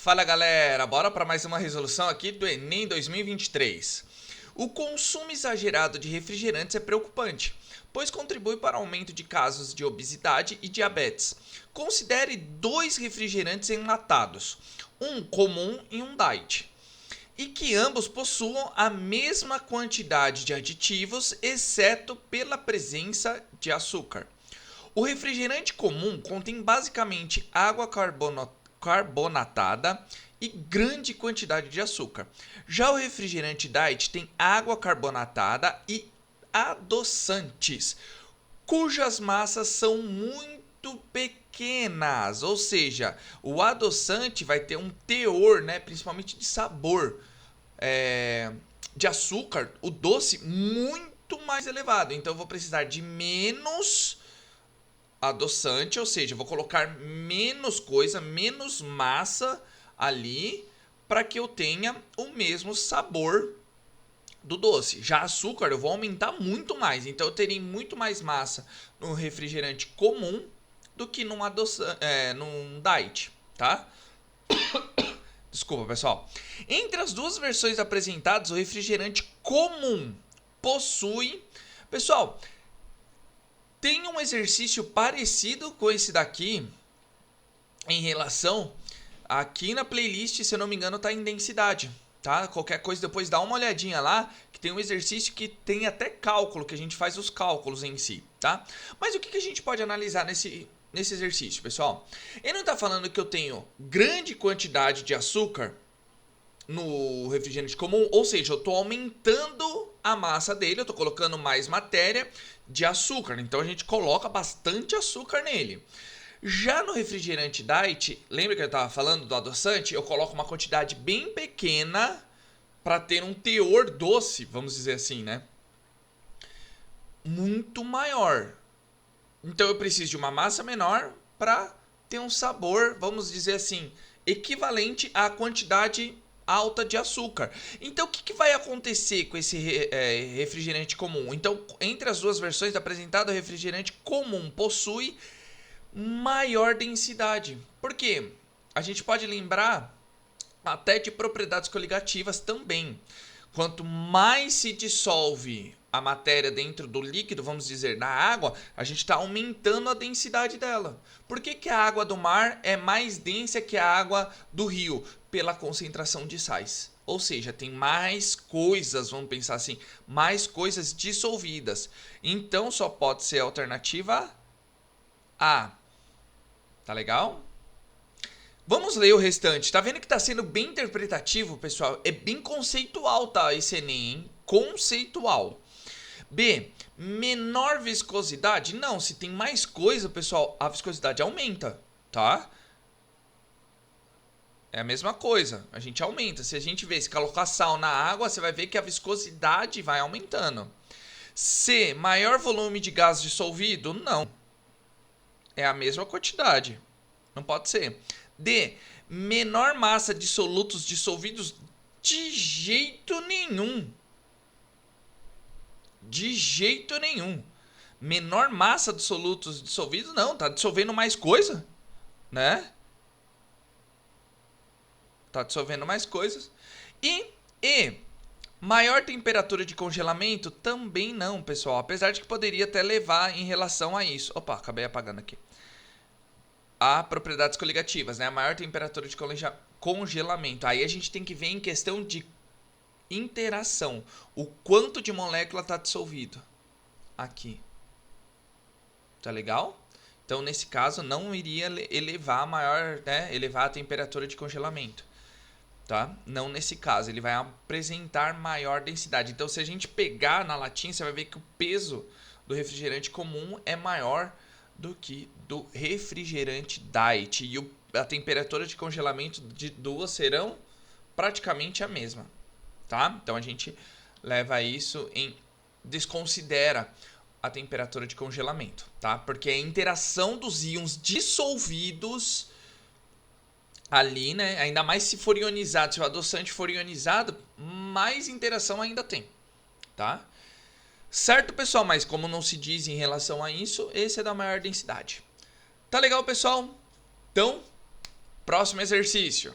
Fala galera, bora para mais uma resolução aqui do Enem 2023. O consumo exagerado de refrigerantes é preocupante, pois contribui para o aumento de casos de obesidade e diabetes. Considere dois refrigerantes enlatados, um comum e um diet, e que ambos possuam a mesma quantidade de aditivos, exceto pela presença de açúcar. O refrigerante comum contém basicamente água carbonatada e grande quantidade de açúcar. Já o refrigerante diet tem água carbonatada e adoçantes, cujas massas são muito pequenas, ou seja, o adoçante vai ter um teor, né, principalmente de sabor, de açúcar, o doce muito mais elevado. Então eu vou precisar de menos adoçante, ou seja, eu vou colocar menos coisa, menos massa ali para que eu tenha o mesmo sabor do doce. Já açúcar eu vou aumentar muito mais, então eu terei muito mais massa no refrigerante comum do que num diet, tá? Desculpa, pessoal. Entre as duas versões apresentadas, o refrigerante comum possui... Pessoal, tem um exercício parecido com esse daqui em relação... Aqui na playlist, se eu não me engano, tá em densidade, tá? Qualquer coisa depois dá uma olhadinha lá, que tem um exercício que tem até cálculo, que a gente faz os cálculos em si, tá? Mas o que a gente pode analisar nesse exercício, pessoal? Ele não tá falando que eu tenho grande quantidade de açúcar no refrigerante comum, ou seja, eu estou aumentando a massa dele, eu estou colocando mais matéria de açúcar, então a gente coloca bastante açúcar nele. Já no refrigerante diet, lembra que eu estava falando do adoçante? Eu coloco uma quantidade bem pequena para ter um teor doce, vamos dizer assim, né? Muito maior. Então eu preciso de uma massa menor para ter um sabor, vamos dizer assim, equivalente à quantidade alta de açúcar. Então o que vai acontecer com esse refrigerante comum? Então, entre as duas versões apresentadas, o refrigerante comum possui maior densidade. Por quê? A gente pode lembrar até de propriedades coligativas também. Quanto mais se dissolve a matéria dentro do líquido, vamos dizer, na água, a gente está aumentando a densidade dela. Por que a água do mar é mais densa que a água do rio? Pela concentração de sais. Ou seja, tem mais coisas, vamos pensar assim, mais coisas dissolvidas. Então só pode ser a alternativa A. Tá legal? Vamos ler o restante. Tá vendo que tá sendo bem interpretativo, pessoal? É bem conceitual, tá? Esse Enem, hein? Conceitual. B. Menor viscosidade? Não, se tem mais coisa, pessoal, a viscosidade aumenta, tá? É a mesma coisa, a gente aumenta. Se a gente vê, se colocar sal na água, você vai ver que a viscosidade vai aumentando. C. Maior volume de gás dissolvido? Não. É a mesma quantidade. Não pode ser. D. Menor massa de solutos dissolvidos? De jeito nenhum. De jeito nenhum. Menor massa de solutos dissolvidos? Não, tá dissolvendo mais coisa, né? Tá dissolvendo mais coisas. E maior temperatura de congelamento? Também não, pessoal. Apesar de que poderia até levar em relação a isso. Opa, acabei apagando aqui. A propriedades coligativas, né? A maior temperatura de congelamento. Aí a gente tem que ver em questão de interação. O quanto de molécula está dissolvido aqui. Tá legal? Então, nesse caso, não iria elevar elevar a temperatura de congelamento. Tá? Não nesse caso, ele vai apresentar maior densidade. Então, se a gente pegar na latinha, você vai ver que o peso do refrigerante comum é maior do que do refrigerante diet. E a temperatura de congelamento de duas serão praticamente a mesma. Tá? Então, a gente leva isso desconsidera a temperatura de congelamento, tá? Porque a interação dos íons dissolvidos ali, né? Ainda mais se for ionizado, se o adoçante for ionizado, mais interação ainda tem, tá? Certo, pessoal? Mas como não se diz em relação a isso, esse é da maior densidade. Tá legal, pessoal? Então, próximo exercício.